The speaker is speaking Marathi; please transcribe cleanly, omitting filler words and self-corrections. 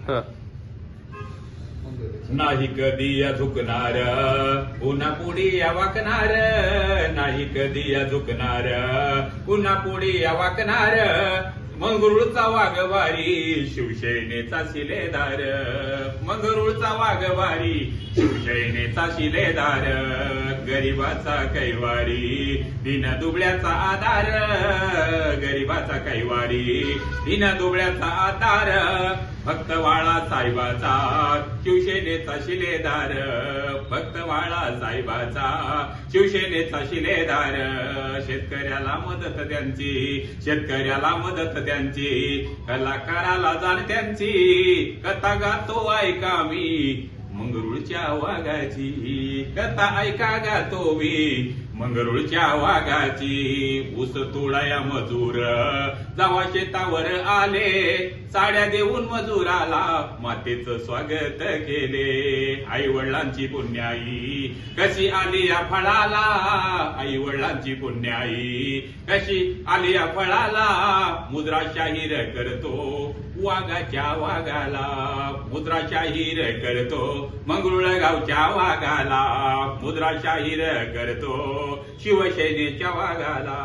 हा. नाही कधी या झुकणार पुन्हा पुढे या वाकणार, नाही कधी या झुकणार पुन्हा पुढे या वाकणार. मंगरुळचा वाघवारी शिवसेनेचा शिलेदार, मंगरुळचा वाघवारी शिवसेनेचा शिलेदार. गरिबाचा कैवारी दिन दुबळ्याचा आधार, गरिबाचा कैवारी दिन दुबळ्याचा आधार. भक्तवाळा साहेबाचा शिवसेनेचा शिलेदार, भक्तवाळा साहेबाचा शिवसेनेचा शिलेदार. शेतकऱ्याला मदत त्यांची, शेतकऱ्याला मदत त्यांची, कलाकाराला जाण त्यांची. कथा गातो ऐका मी मंगरुळच्या वाघाची, कथा ऐका गातो मी मंगरुळच्या वाघाची. ऊस तोडाया मजूर जावा शेतावर आले, साड्या देऊन मजुराला मातेचं स्वागत केले. आई वडिलांची पुण्याई कशी आली या फळाला, आई वडिलांची पुण्याई कशी आली या फळाला. मुद्रा शाहीर करतो वाघाच्या वाघाला, मुद्रा शाहीर करतो मंगरुळ गावच्या वाघाला, मुद्रा शाहीर करतो शिवसेनेच्या वाघाला.